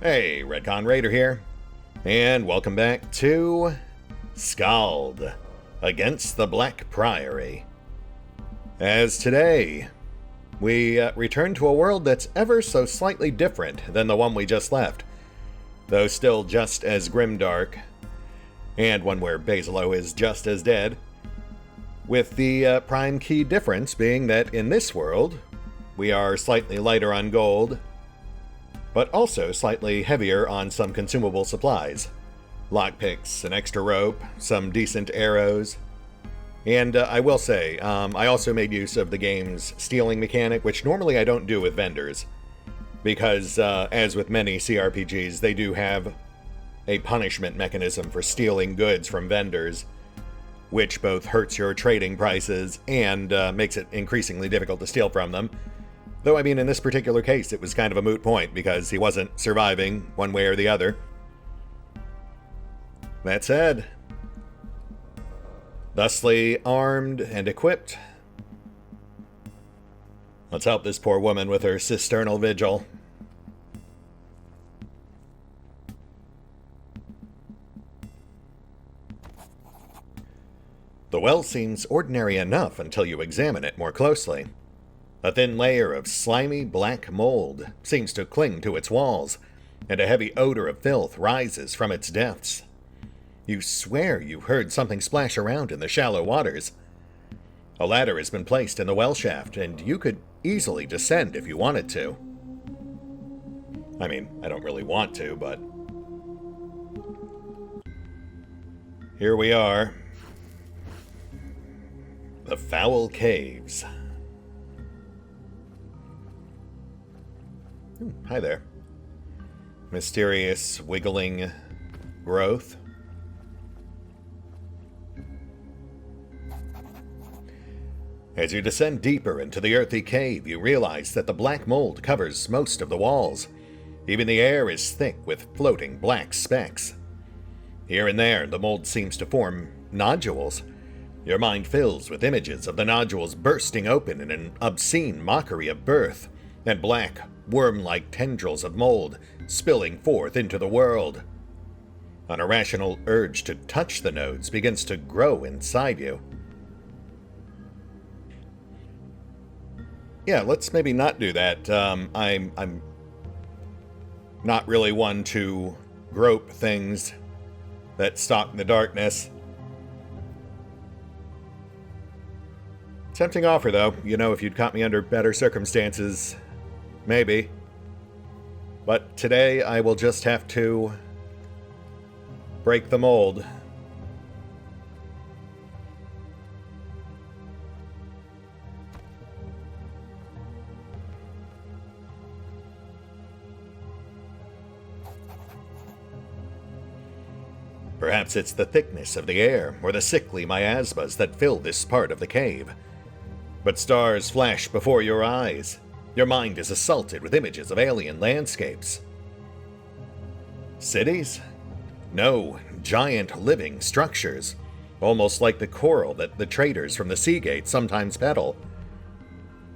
Hey, RetconRaider here, and welcome back to Skald against the Black Priory. As today, we return to a world that's ever so slightly different than the one we just left, though still just as grimdark, and one where Basilo is just as dead, with the prime key difference being that in this world, we are slightly lighter on gold, but also slightly heavier on some consumable supplies. Lockpicks, an extra rope, some decent arrows. And I will say, I also made use of the game's stealing mechanic, which normally I don't do with vendors. Because, as with many CRPGs, they do have a punishment mechanism for stealing goods from vendors, which both hurts your trading prices and makes it increasingly difficult to steal from them. Though, I mean, in this particular case, it was kind of a moot point because he wasn't surviving one way or the other. That said, thusly armed and equipped, let's help this poor woman with her cisternal vigil. The well seems ordinary enough until you examine it more closely. A thin layer of slimy black mold seems to cling to its walls, and a heavy odor of filth rises from its depths. You swear you heard something splash around in the shallow waters. A ladder has been placed in the well shaft, and you could easily descend if you wanted to. I mean, I don't really want to, but here we are. The Foul Caves. Hi there. Mysterious, wiggling growth. As you descend deeper into the earthy cave, you realize that the black mold covers most of the walls. Even the air is thick with floating black specks. Here and there, the mold seems to form nodules. Your mind fills with images of the nodules bursting open in an obscene mockery of birth, and black, worm-like tendrils of mold spilling forth into the world. An irrational urge to touch the nodes begins to grow inside you. Yeah, let's maybe not do that. I'm not really one to grope things that stalk in the darkness. Tempting offer, though. You know, if you'd caught me under better circumstances, maybe. But today I will just have to break the mold. Perhaps it's the thickness of the air or the sickly miasmas that fill this part of the cave. But stars flash before your eyes. Your mind is assaulted with images of alien landscapes. Cities? No, giant living structures, almost like the coral that the traders from the Seagate sometimes peddle.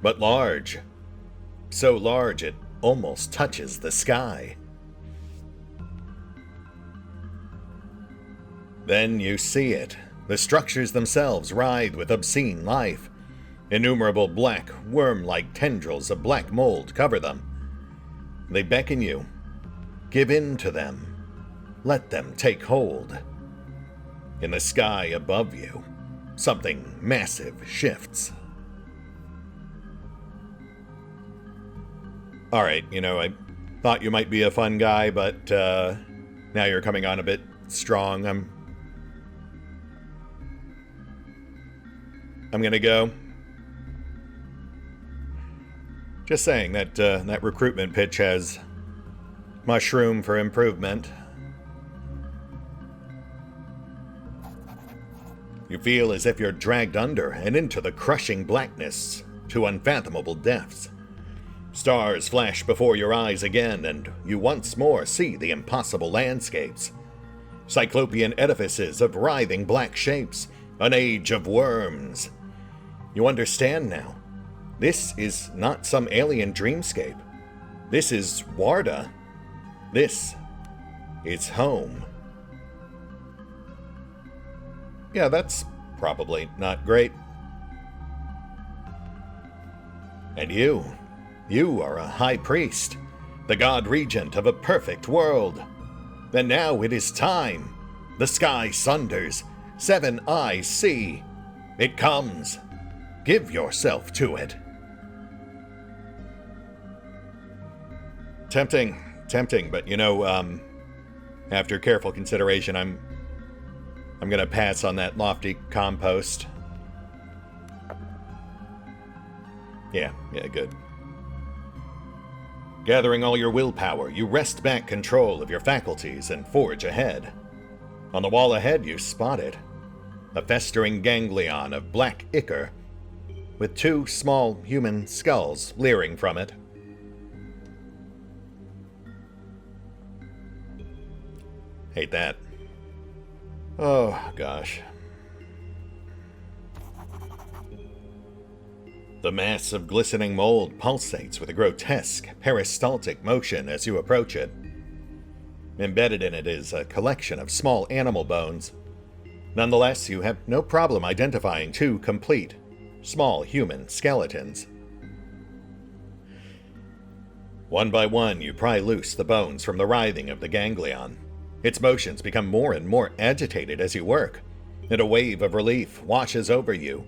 But large. So large it almost touches the sky. Then you see it. The structures themselves writhe with obscene life. Innumerable black, worm-like tendrils of black mold cover them. They beckon you. Give in to them. Let them take hold. In the sky above you, something massive shifts. Alright, you know, I thought you might be a fun guy, but now you're coming on a bit strong. I'm gonna go. Just saying that that recruitment pitch has much room for improvement. You feel as if you're dragged under and into the crushing blackness to unfathomable depths. Stars flash before your eyes again, and you once more see the impossible landscapes. Cyclopean edifices of writhing black shapes, an age of worms. You understand now. This is not some alien dreamscape. This is Warda. This is home. Yeah, that's probably not great. And you are a high priest, the god regent of a perfect world. And now it is time. The sky sunders, 7 eyes see. It comes. Give yourself to it. Tempting, but after careful consideration, I'm gonna pass on that lofty compost. Yeah, good. Gathering all your willpower, you wrest back control of your faculties and forge ahead. On the wall ahead, you spot it. A festering ganglion of black ichor, with 2 small human skulls leering from it. Hate that. Oh, gosh. The mass of glistening mold pulsates with a grotesque, peristaltic motion as you approach it. Embedded in it is a collection of small animal bones. Nonetheless, you have no problem identifying 2 complete, small human skeletons. One by one, you pry loose the bones from the writhing of the ganglion. Its motions become more and more agitated as you work, and a wave of relief washes over you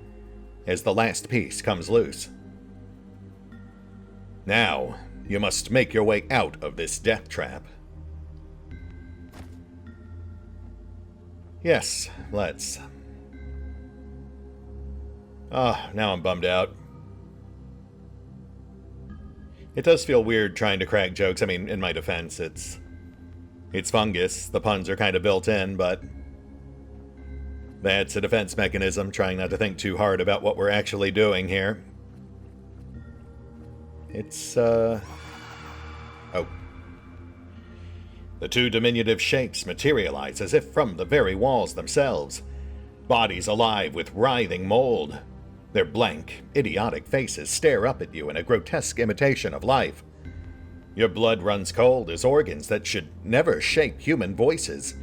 as the last piece comes loose. Now, you must make your way out of this death trap. Yes, let's. Now I'm bummed out. It does feel weird trying to crack jokes. I mean, in my defense, it's fungus. The puns are kind of built in, but that's a defense mechanism, trying not to think too hard about what we're actually doing here. It's, Oh. The 2 diminutive shapes materialize as if from the very walls themselves, bodies alive with writhing mold. Their blank, idiotic faces stare up at you in a grotesque imitation of life. Your blood runs cold as organs that should never shape human voices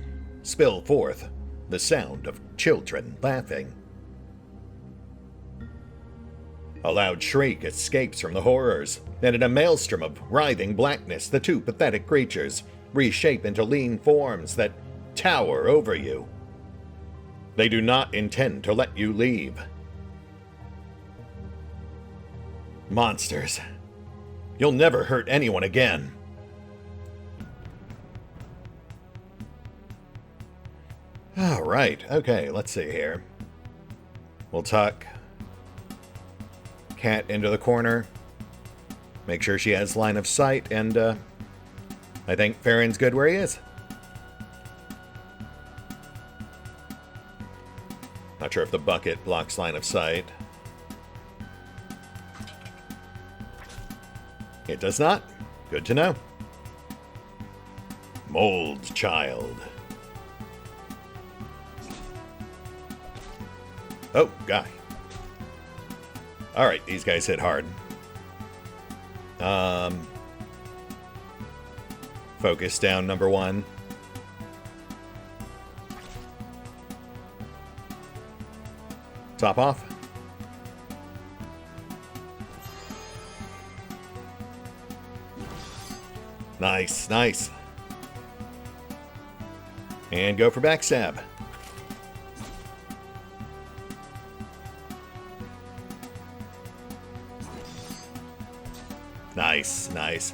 spill forth the sound of children laughing. A loud shriek escapes from the horrors, and in a maelstrom of writhing blackness, the 2 pathetic creatures reshape into lean forms that tower over you. They do not intend to let you leave. Monsters. You'll never hurt anyone again. Alright, okay, let's see here. We'll tuck Cat into the corner. Make sure she has line of sight, and I think Farron's good where he is. Not sure if the bucket blocks line of sight. It does not. Good to know. Mold child. Oh, guy. Alright, these guys hit hard. Focus down, number 1. Top off. Nice, nice. And go for backstab. Nice, nice.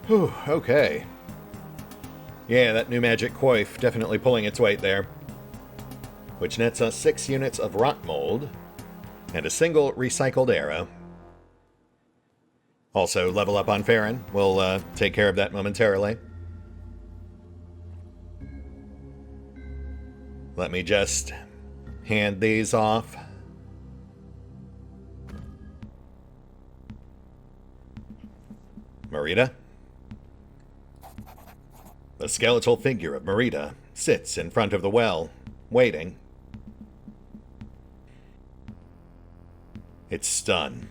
Whew, okay. Yeah, that new magic coif definitely pulling its weight there. Which nets us 6 units of rot mold and a single recycled arrow. Also, level up on Farron. We'll take care of that momentarily. Let me just hand these off. Marita? The skeletal figure of Marita sits in front of the well, waiting. It's stunned.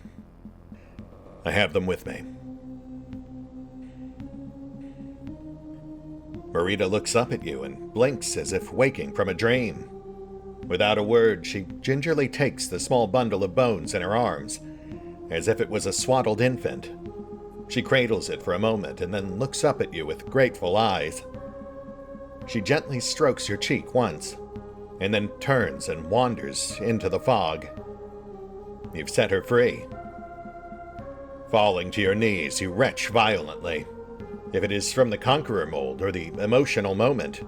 I have them with me. Marita looks up at you and blinks as if waking from a dream. Without a word, she gingerly takes the small bundle of bones in her arms, as if it was a swaddled infant. She cradles it for a moment and then looks up at you with grateful eyes. She gently strokes your cheek once, and then turns and wanders into the fog. You've set her free. Falling to your knees, you retch violently. If it is from the Conqueror mold or the emotional moment,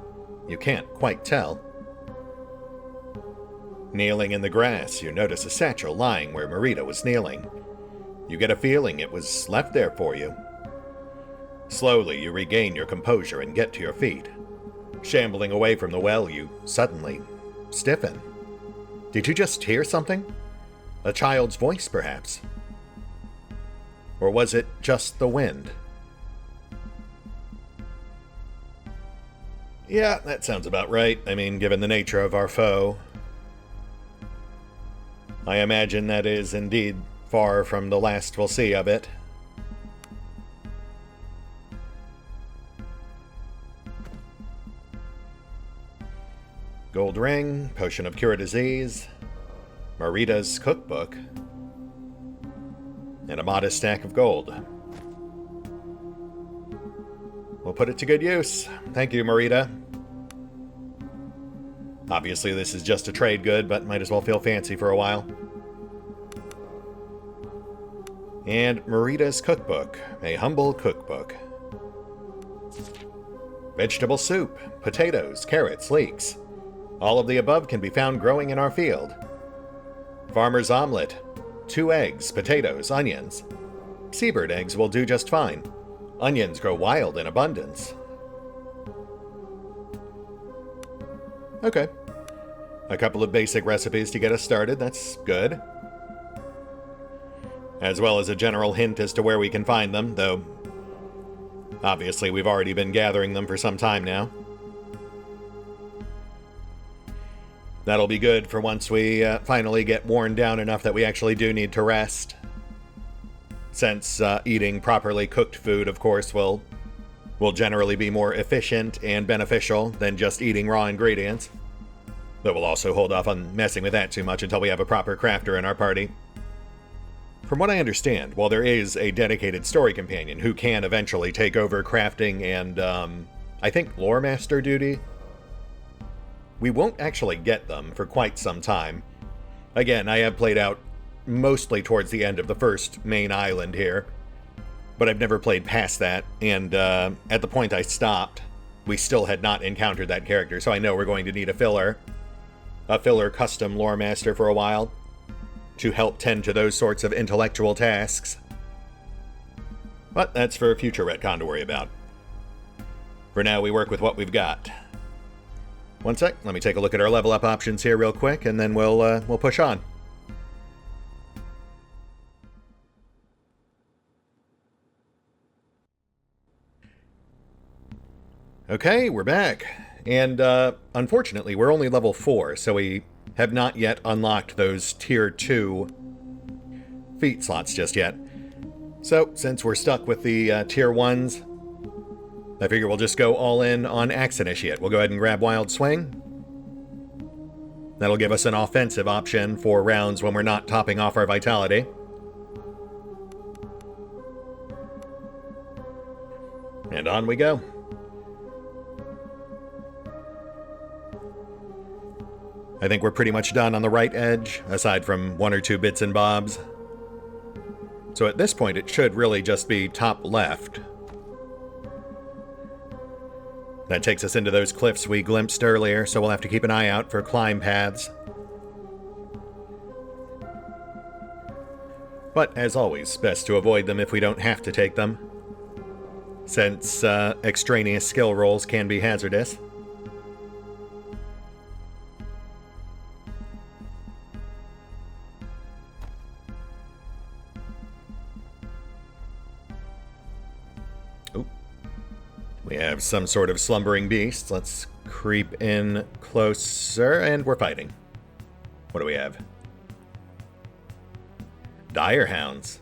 you can't quite tell. Kneeling in the grass, you notice a satchel lying where Marita was kneeling. You get a feeling it was left there for you. Slowly, you regain your composure and get to your feet. Shambling away from the well, you suddenly stiffen. Did you just hear something? A child's voice, perhaps? Or was it just the wind? Yeah, that sounds about right. I mean, given the nature of our foe. I imagine that is indeed far from the last we'll see of it. Gold ring, potion of cure disease, Marita's cookbook, and a modest stack of gold. We'll put it to good use. Thank you, Marita. Obviously, this is just a trade good, but might as well feel fancy for a while. And Marita's cookbook, a humble cookbook. Vegetable soup, potatoes, carrots, leeks. All of the above can be found growing in our field. Farmer's omelet, 2 eggs, potatoes, onions. Seabird eggs will do just fine. Onions grow wild in abundance. Okay. A couple of basic recipes to get us started, that's good. As well as a general hint as to where we can find them, though obviously we've already been gathering them for some time now. That'll be good for once we finally get worn down enough that we actually do need to rest. Since eating properly cooked food, of course, will generally be more efficient and beneficial than just eating raw ingredients. But we'll also hold off on messing with that too much until we have a proper crafter in our party. From what I understand, while there is a dedicated story companion who can eventually take over crafting and, I think, lore master duty, we won't actually get them for quite some time. Again, I have played out mostly towards the end of the first main island here, but I've never played past that, and at the point I stopped, we still had not encountered that character, so I know we're going to need a filler custom lore master for a while to help tend to those sorts of intellectual tasks. But that's for future retcon to worry about. For now, we work with what we've got. One sec, let me take a look at our level up options here real quick, and then we'll push on. Okay, we're back. And unfortunately, we're only level 4, so we have not yet unlocked those tier 2 feat slots just yet. So, since we're stuck with the tier 1s, I figure we'll just go all in on Axe Initiate. We'll go ahead and grab Wild Swing. That'll give us an offensive option for rounds when we're not topping off our vitality. And on we go. I think we're pretty much done on the right edge, aside from 1 or 2 bits and bobs. So at this point, it should really just be top left. That takes us into those cliffs we glimpsed earlier, so we'll have to keep an eye out for climb paths. But as always, best to avoid them if we don't have to take them, since extraneous skill rolls can be hazardous. We have some sort of slumbering beast. Let's creep in closer, and we're fighting. What do we have? Dire Hounds.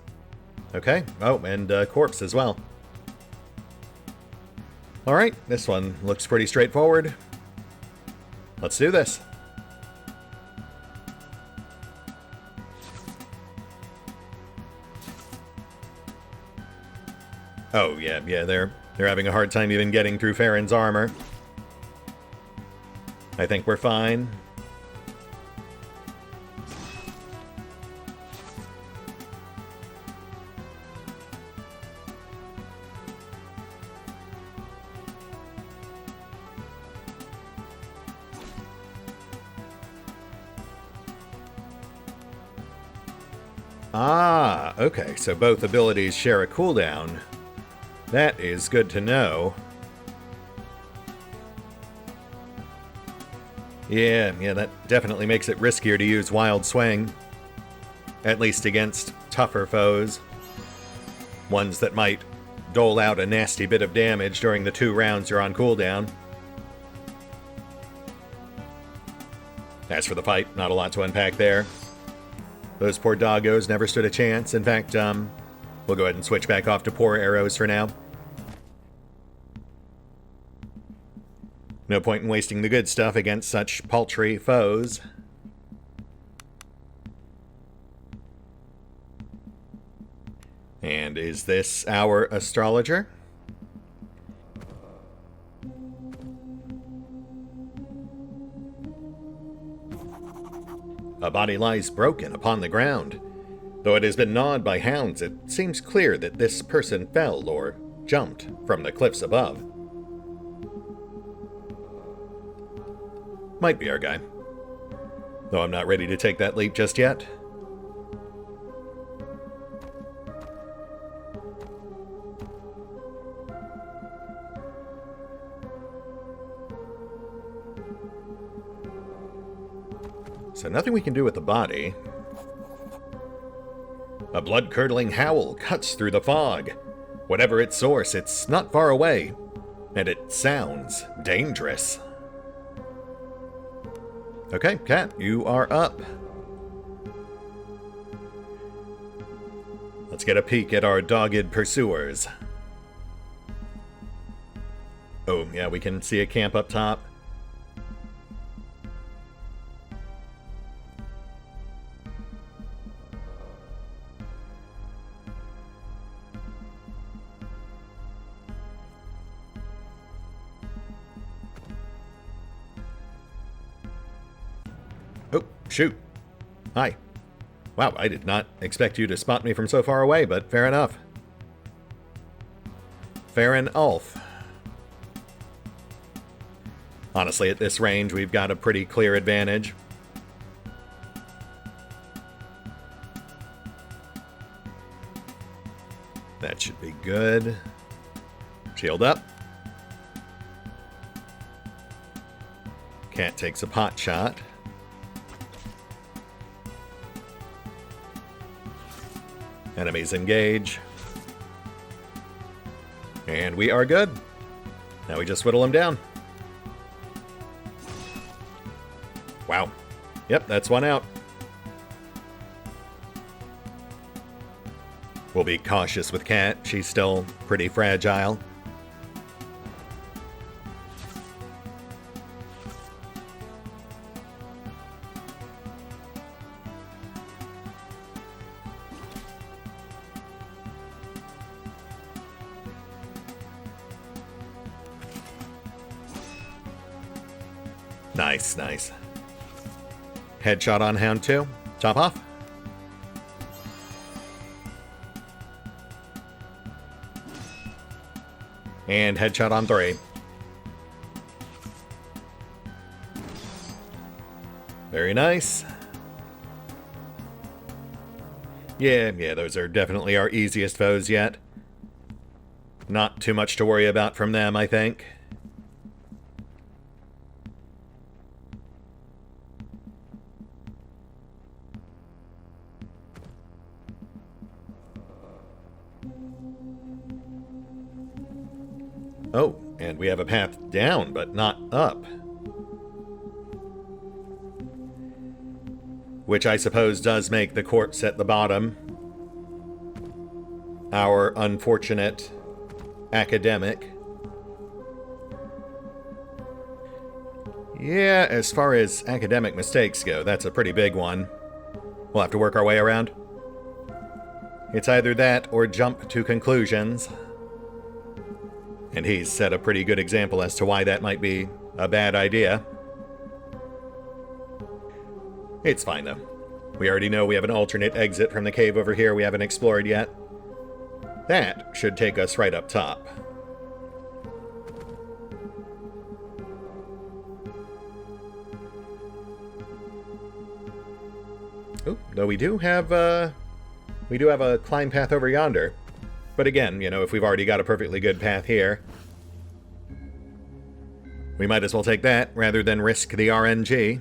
Okay. Oh, and corpse as well. Alright, this one looks pretty straightforward. Let's do this. Oh, yeah, they're having a hard time even getting through Farron's armor. I think we're fine. Ah, okay, so both abilities share a cooldown. That is good to know. Yeah, that definitely makes it riskier to use Wild Swing. At least against tougher foes. Ones that might dole out a nasty bit of damage during the 2 rounds you're on cooldown. As for the fight, not a lot to unpack there. Those poor doggos never stood a chance. In fact, we'll go ahead and switch back off to poor arrows for now. No point in wasting the good stuff against such paltry foes. And is this our astrologer? A body lies broken upon the ground. Though it has been gnawed by hounds, it seems clear that this person fell or jumped from the cliffs above. Might be our guy. Though I'm not ready to take that leap just yet. So nothing we can do with the body. A blood-curdling howl cuts through the fog. Whatever its source, it's not far away. And it sounds dangerous. Okay, Cat, you are up. Let's get a peek at our dogged pursuers. Oh, yeah, we can see a camp up top. Oh, shoot. Hi. Wow, I did not expect you to spot me from so far away, but fair enough. Farron Ulf. Honestly, at this range, we've got a pretty clear advantage. That should be good. Shield up. Cat takes a pot shot. Enemies engage. And we are good. Now we just whittle them down. Wow. Yep, that's one out. We'll be cautious with Cat. She's still pretty fragile. Nice, nice. Headshot on Hound 2. Top off. And headshot on 3. Very nice. Yeah, those are definitely our easiest foes yet. Not too much to worry about from them, I think. Oh, and we have a path down, but not up. Which I suppose does make the corpse at the bottom our unfortunate academic. Yeah, as far as academic mistakes go, that's a pretty big one. We'll have to work our way around. It's either that or jump to conclusions. And he's set a pretty good example as to why that might be a bad idea. It's fine, though. We already know we have an alternate exit from the cave over here we haven't explored yet. That should take us right up top. Oh, though we do have a climb path over yonder. But again, you know, if we've already got a perfectly good path here, we might as well take that rather than risk the RNG.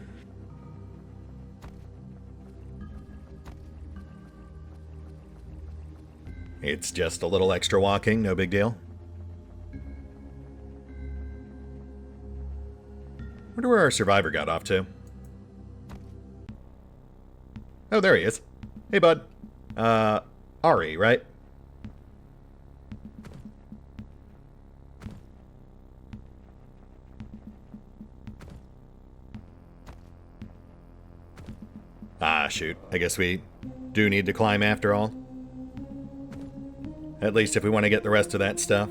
It's just a little extra walking, no big deal. Wonder where our survivor got off to. Oh, there he is. Hey, bud. Ari, right? Ah, shoot. I guess we do need to climb after all. At least if we want to get the rest of that stuff.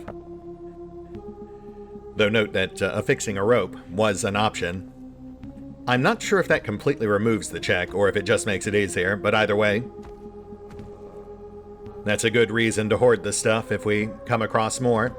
Though note that affixing a rope was an option. I'm not sure if that completely removes the check or if it just makes it easier, but either way, that's a good reason to hoard the stuff if we come across more.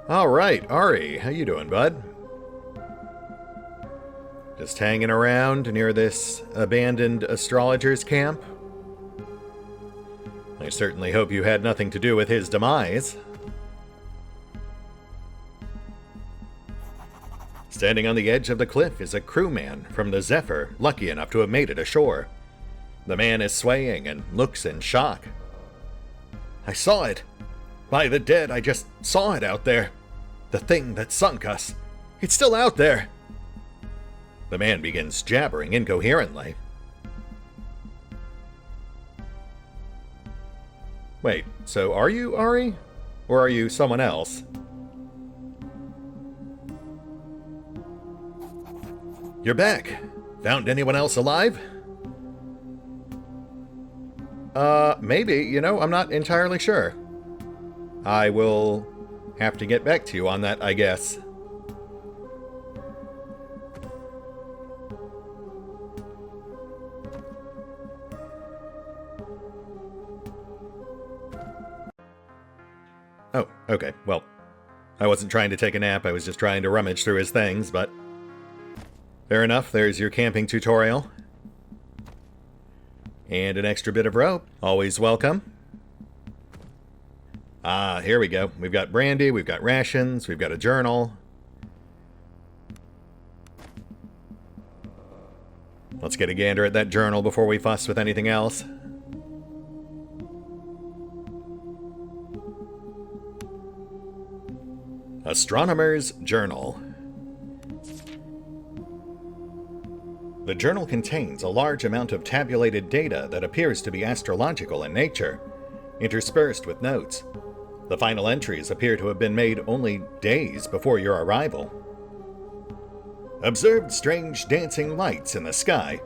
All right, Ari, how you doing, bud? Just hanging around near this abandoned astrologer's camp? I certainly hope you had nothing to do with his demise. Standing on the edge of the cliff is a crewman from the Zephyr, lucky enough to have made it ashore. The man is swaying and looks in shock. I saw it. By the dead, I just saw it out there. The thing that sunk us. It's still out there. The man begins jabbering incoherently. Wait, so are you Ari? Or are you someone else? You're back. Found anyone else alive? Maybe. You know, I'm not entirely sure. I will have to get back to you on that, I guess. Oh, okay. Well, I wasn't trying to take a nap. I was just trying to rummage through his things, but fair enough. There's your camping tutorial. And an extra bit of rope. Always welcome. Ah, here we go. We've got brandy, we've got rations, we've got a journal. Let's get a gander at that journal before we fuss with anything else. Astronomer's Journal. The journal contains a large amount of tabulated data that appears to be astrological in nature, interspersed with notes. The final entries appear to have been made only days before your arrival. Observed strange dancing lights in the sky,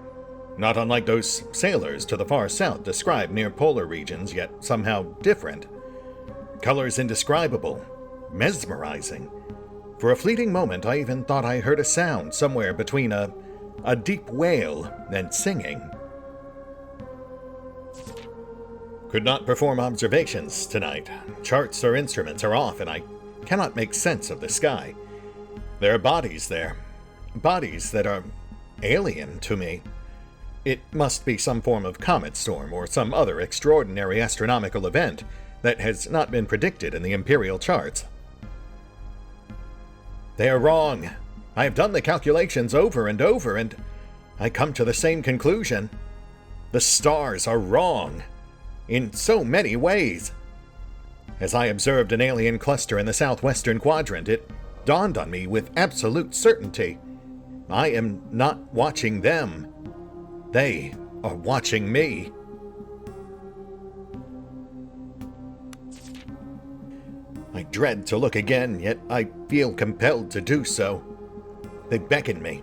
not unlike those sailors to the far south described near polar regions, yet somehow different. Colors indescribable, mesmerizing. For a fleeting moment, I even thought I heard a sound somewhere between a deep wail and singing. Could not perform observations tonight. Charts or instruments are off, and I cannot make sense of the sky. There are bodies there. Bodies that are alien to me. It must be some form of comet storm or some other extraordinary astronomical event that has not been predicted in the Imperial charts. They are wrong. I have done the calculations over and over, and I come to the same conclusion. The stars are wrong. In so many ways. As I observed an alien cluster in the southwestern quadrant, it dawned on me with absolute certainty. I am not watching them. They are watching me. I dread to look again, yet I feel compelled to do so. They beckon me.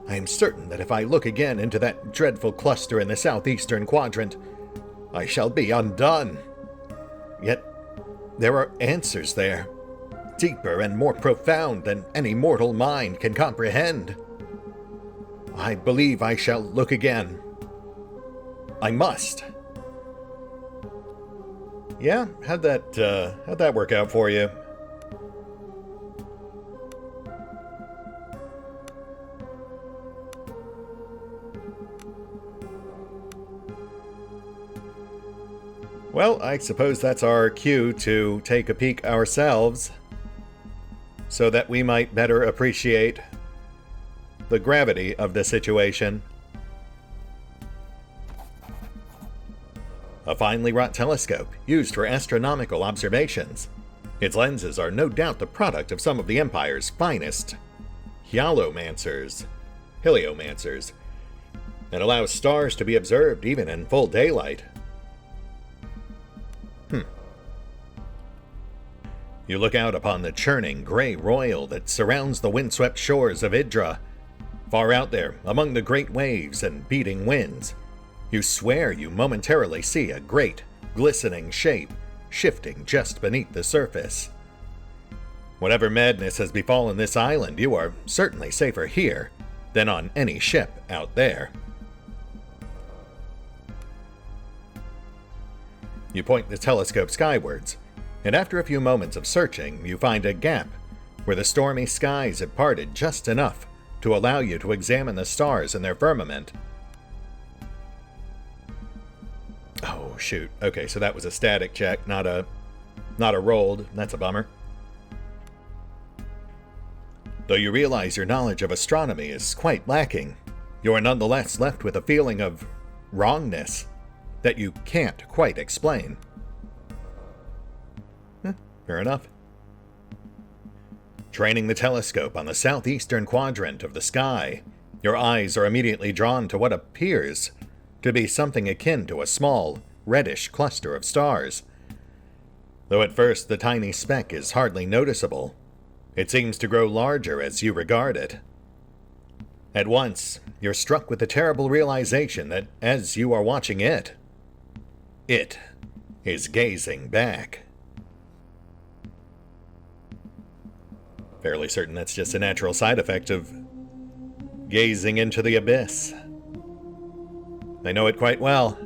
I am certain that if I look again into that dreadful cluster in the southeastern quadrant, I shall be undone. Yet there are answers there, deeper and more profound than any mortal mind can comprehend. I believe I shall look again. I must. Yeah, how'd that work out for you? Well, I suppose that's our cue to take a peek ourselves, so that we might better appreciate the gravity of the situation. A finely wrought telescope used for astronomical observations. Its lenses are no doubt the product of some of the Empire's finest heliomancers, and allows stars to be observed even in full daylight. You look out upon the churning gray roil that surrounds the windswept shores of Idra. Far out there, among the great waves and beating winds, you swear you momentarily see a great, glistening shape shifting just beneath the surface. Whatever madness has befallen this island, you are certainly safer here than on any ship out there. You point the telescope skywards, and after a few moments of searching, you find a gap where the stormy skies have parted just enough to allow you to examine the stars in their firmament. Oh, shoot. Okay, so that was a static check, not a rolled. That's a bummer. Though you realize your knowledge of astronomy is quite lacking, you are nonetheless left with a feeling of wrongness that you can't quite explain. Fair enough. Training the telescope on the southeastern quadrant of the sky, your eyes are immediately drawn to what appears to be something akin to a small, reddish cluster of stars. Though at first the tiny speck is hardly noticeable, it seems to grow larger as you regard it. At once, you're struck with the terrible realization that as you are watching it is gazing back. Fairly certain that's just a natural side effect of gazing into the abyss. I know it quite well.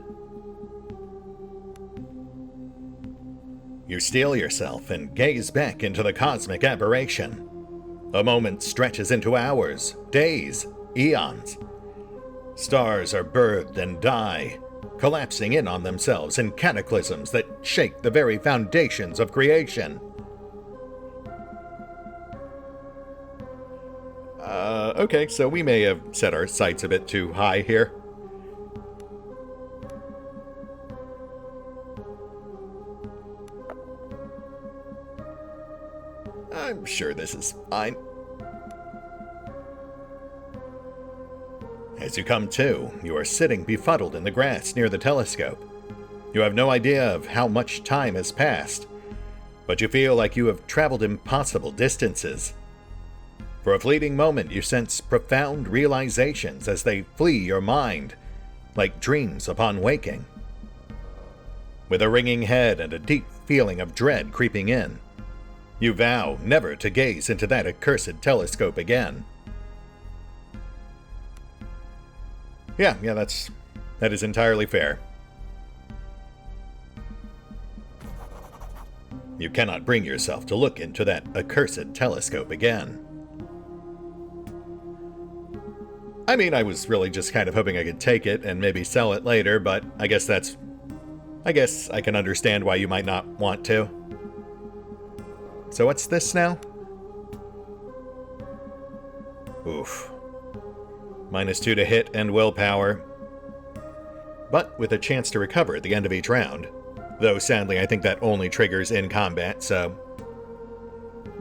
You steel yourself and gaze back into the cosmic aberration. A moment stretches into hours, days, eons. Stars are birthed and die, collapsing in on themselves in cataclysms that shake the very foundations of creation. Okay, so we may have set our sights a bit too high here. I'm sure this is fine. As you come to, you are sitting befuddled in the grass near the telescope. You have no idea of how much time has passed, but you feel like you have traveled impossible distances. For a fleeting moment, you sense profound realizations as they flee your mind, like dreams upon waking. With a ringing head and a deep feeling of dread creeping in, you vow never to gaze into that accursed telescope again. Yeah, that is entirely fair. You cannot bring yourself to look into that accursed telescope again. I mean, I was really just kind of hoping I could take it and maybe sell it later, but I guess I can understand why you might not want to. So what's this now? Oof. -2 to hit and willpower, but with a chance to recover at the end of each round. Though sadly, I think that only triggers in combat, so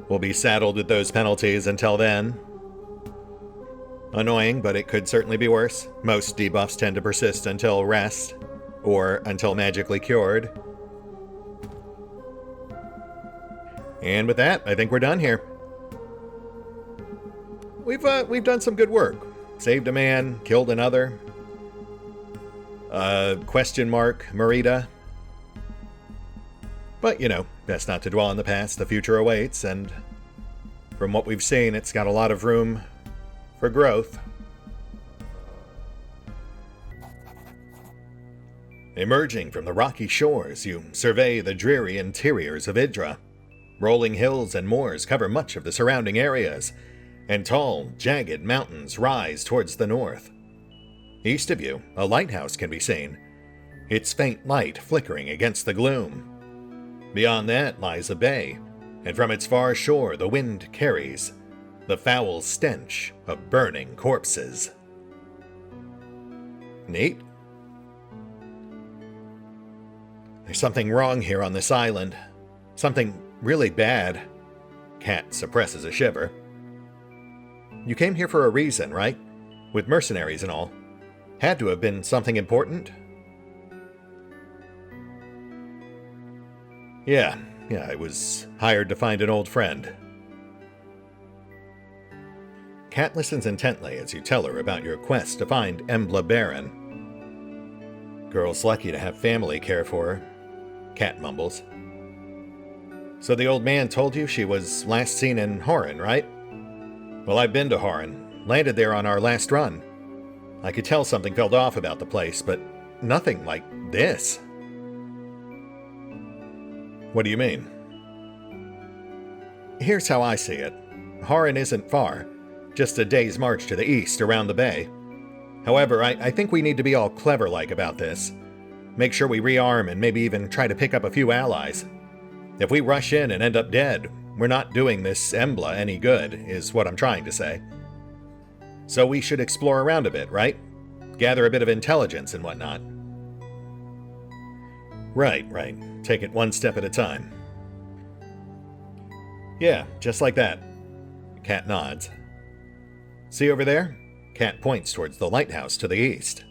we'll be saddled with those penalties until then. Annoying, but it could certainly be worse. Most debuffs tend to persist until rest, or until magically cured. And with that, I think we're done here. We've done some good work. Saved a man, killed another. Question mark, Merida. But, you know, best not to dwell on the past. The future awaits, and from what we've seen, it's got a lot of room for growth. Emerging from the rocky shores, you survey the dreary interiors of Idra. Rolling hills and moors cover much of the surrounding areas, and tall, jagged mountains rise towards the north. East of you, a lighthouse can be seen, its faint light flickering against the gloom. Beyond that lies a bay, and from its far shore the wind carries the foul stench of burning corpses. Neat. There's something wrong here on this island. Something really bad. Cat suppresses a shiver. You came here for a reason, right? With mercenaries and all. Had to have been something important. Yeah, I was hired to find an old friend. Cat listens intently as you tell her about your quest to find Embla Baron. Girl's lucky to have family care for her, Cat mumbles. So the old man told you she was last seen in Horan, right? Well, I've been to Horan, landed there on our last run. I could tell something felt off about the place, but nothing like this. What do you mean? Here's how I see it. Horan isn't far, just a day's march to the east around the bay. However, I think we need to be all clever-like about this. Make sure we rearm and maybe even try to pick up a few allies. If we rush in and end up dead, we're not doing this Embla any good, is what I'm trying to say. So we should explore around a bit, right? Gather a bit of intelligence and whatnot. Right. Take it one step at a time. Yeah, just like that. Cat nods. See over there? Cat points towards the lighthouse to the east.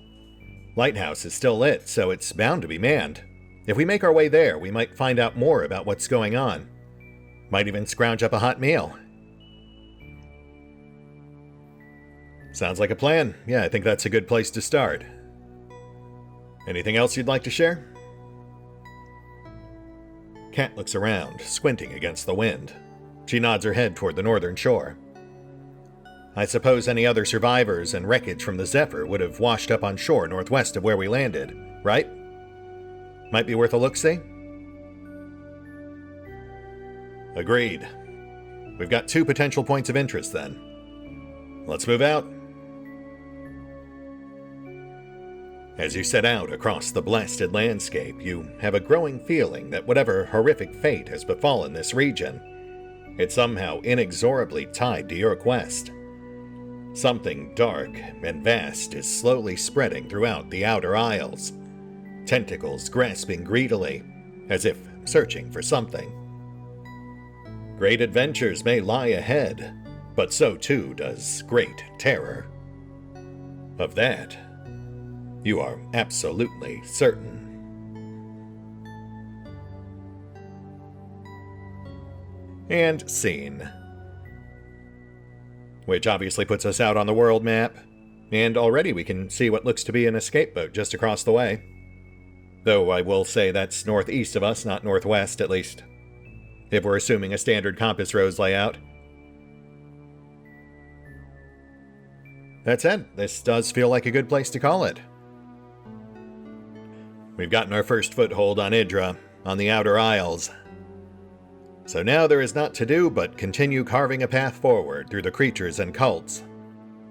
Lighthouse is still lit, so it's bound to be manned. If we make our way there, we might find out more about what's going on. Might even scrounge up a hot meal. Sounds like a plan. Yeah, I think that's a good place to start. Anything else you'd like to share? Cat looks around, squinting against the wind. She nods her head toward the northern shore. I suppose any other survivors and wreckage from the Zephyr would have washed up on shore northwest of where we landed, right? Might be worth a look-see? Agreed. We've got 2 potential points of interest then. Let's move out. As you set out across the blasted landscape, you have a growing feeling that whatever horrific fate has befallen this region, it's somehow inexorably tied to your quest. Something dark and vast is slowly spreading throughout the Outer Isles, tentacles grasping greedily, as if searching for something. Great adventures may lie ahead, but so too does great terror. Of that, you are absolutely certain. And scene. Which obviously puts us out on the world map, and already we can see what looks to be an escape boat just across the way. Though I will say that's northeast of us, not northwest, at least, if we're assuming a standard compass rose layout. That said, this does feel like a good place to call it. We've gotten our first foothold on Idra, on the Outer Isles. So now there is naught to do but continue carving a path forward through the creatures and cults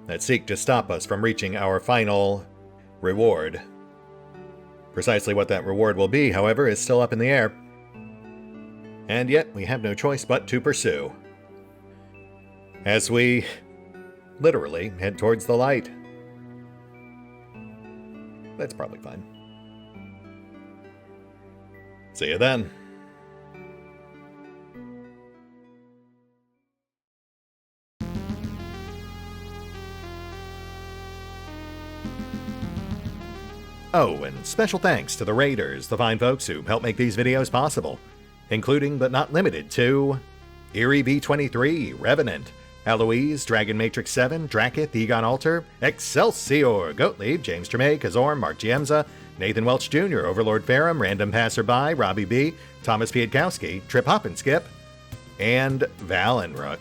that seek to stop us from reaching our final reward. Precisely what that reward will be, however, is still up in the air. And yet we have no choice but to pursue. As we literally head towards the light, That's probably fine. See you then. Oh, and special thanks to the raiders, the fine folks who help make these videos possible, including but not limited to Eerie B23, Revenant, Alois, Dragon Matrix 7, Drakiith, EgonAlter, Exsellsior, Gottlieb, James Trimmier, Kazorm, Mark Giemza, Nathan Welch Jr., OverlordPherom, RandomPassrby, RobbyB, Tomasz Piątkowski, Triphoppenskip, and Valinrook.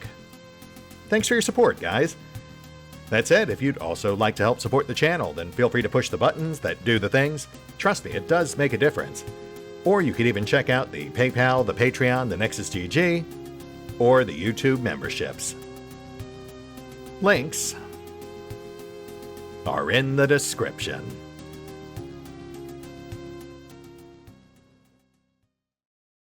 Thanks for your support, guys. That said, if you'd also like to help support the channel, then feel free to push the buttons that do the things. Trust me, it does make a difference. Or you could even check out the PayPal, the Patreon, the Nexus GG, or the YouTube memberships. Links are in the description.